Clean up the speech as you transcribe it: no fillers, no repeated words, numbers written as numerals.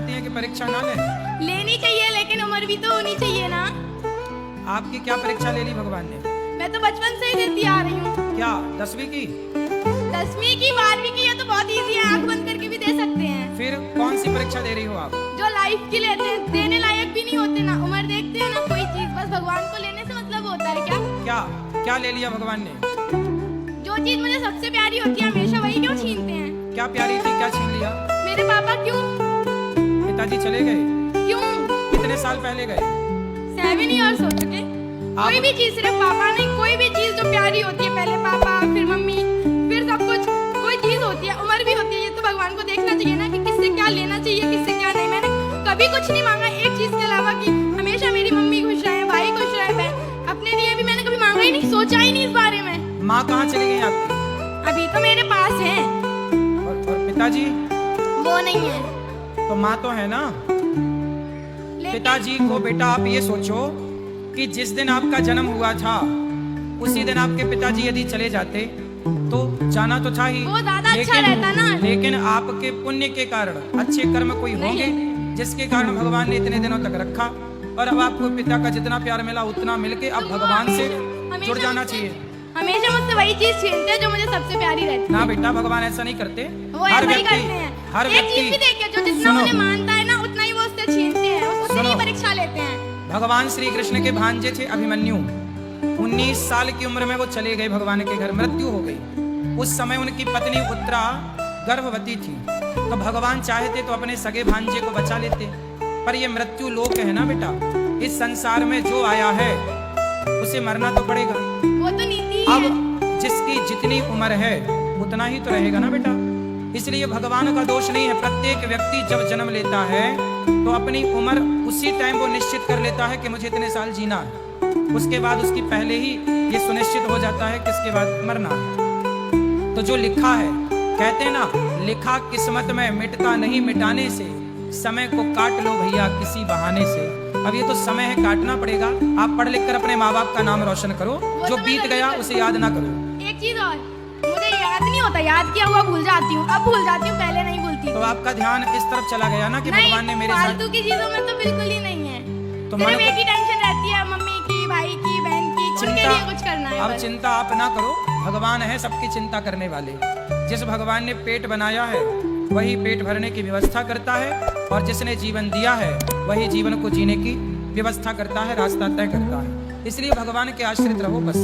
चाहती हैं कि परीक्षा ना लें? लेनी चाहिए, लेकिन उम्र भी तो होनी चाहिए ना। आपकी क्या परीक्षा ले ली भगवान ने? मैं तो बचपन से ही देती आ रही हूँ। क्या 10वीं की? 10वीं की, 12वीं की, ये तो बहुत इजी है, आंख बंद करके भी दे सकते हैं। फिर कौन सी परीक्षा दे रही हो आप? जो लाइफ की लेते हैं, देने लायक भी नहीं होते ना, उम्र देखते हैं ना कोई चीज, बस भगवान को लेने से मतलब होता है क्या? क्या क्या ले लिया भगवान ने? जो चीज मुझे सबसे प्यारी होती है, हमेशा वही क्यों छीनते हैं? क्या प्यारी थी, क्या छीन लिया? मेरे पापा क्यों? पिताजी चले गए? क्यों? कितने साल पहले गए? 7 इयर्स हो चुके। कोई भी चीज, सिर्फ पापा नहीं, कोई भी चीज जो प्यारी होती है, पहले पापा फिर मम्मी फिर सब कुछ, कोई चीज होती है, उम्र भी होती है। ये तो भगवान को देखना चाहिए ना कि किससे क्या लेना चाहिए, किससे क्या नहीं। मैंने कभी कुछ नहीं मांगा एक चीज के अलावा कि हमेशा मेरी मम्मी खुश रहे, भाई खुश रहे, बहन। अपने लिए भी मैंने कभी मांगा ही नहीं, सोचा ही नहीं इस बारे में। माँ कहाँ चली गई आपकी? अभी तो मेरे पास है। और पिताजी? वो नहीं है। तो माँ तो है ना। पिताजी को बेटा आप ये सोचो कि जिस दिन आपका जन्म हुआ था उसी दिन आपके पिताजी यदि चले जाते तो जाना तो था ही, वो ज्यादा अच्छा रहता ना। लेकिन आपके पुण्य के कारण, अच्छे कर्म कोई होंगे जिसके कारण भगवान ने इतने दिनों तक रखा। और अब आपको पिता का जितना प्यार मिला उतना मिलके अब भगवान से जुड़ जाना चाहिए। हमेशा मुझसे वही चीज छीनते हैं जो मुझे सबसे प्यारी रहती है। ना बेटा, भगवान ऐसा नहीं करते। वो ऐसा ही करते हैं। हर एक चीज भी देखिए, जो जितना मुझे मानता है ना उतना ही वो उससे छीनते हैं, उससे ही परीक्षा लेते हैं। भगवान श्री कृष्ण के भांजे थे अभिमन्यु। 19 साल की उम्र में वो चले गए भगवान के घर, मृत्यु हो गई। उस समय उनकी पत्नी उत्तरा गर्भवती थी, तो भगवान चाहते तो अपने सगे भांजे को बचा लेते, पर ये मृत्यु लोक है ना बेटा। इस संसार में जो आया है उसे मरना तो पड़ेगा। वो तो नीति अब है। जिसकी जितनी उम्र है उतना ही तो रहेगा ना बेटा। इसलिए भगवान का दोष नहीं है। प्रत्येक व्यक्ति जब जन्म लेता है तो अपनी उम्र उसी टाइम वो निश्चित कर लेता है कि मुझे इतने साल जीना है। उसके बाद उसकी पहले ही ये सुनिश्चित हो जाता है कि इसके बाद मरना है। तो जो लिखा है, कहते हैं ना, लिखा किस्मत में मिटता नहीं मिटाने से, समय को काट लो भैया किसी बहाने से। अब ये तो समय है, काटना पड़ेगा। आप पढ़ लिख कर अपने माँ बाप का नाम रोशन करो, जो बीत गया उसे याद ना करो। एक चीज और, मुझे याद नहीं होता, याद किया हुआ भूल जाती हूँ, अब भूल जाती हूँ, पहले नहीं भूलती। तो आपका ध्यान इस तरफ चला गया ना कि भगवान ने मेरे साथ। फालतू की चीजों में तो बिल्कुल ही नहीं है। तो सिर्फ एक ही टेंशन रहती है, मम्मी की, भाई की, बहन की, उनके लिए कुछ करना है। अब चिंता आप ना करो, भगवान है सबकी चिंता करने वाले। जिस भगवान ने पेट बनाया है वही पेट भरने की व्यवस्था करता है, और जिसने जीवन दिया है वही जीवन को जीने की व्यवस्था करता है, रास्ता तय करता है। इसलिए भगवान के आश्रित रहो बस।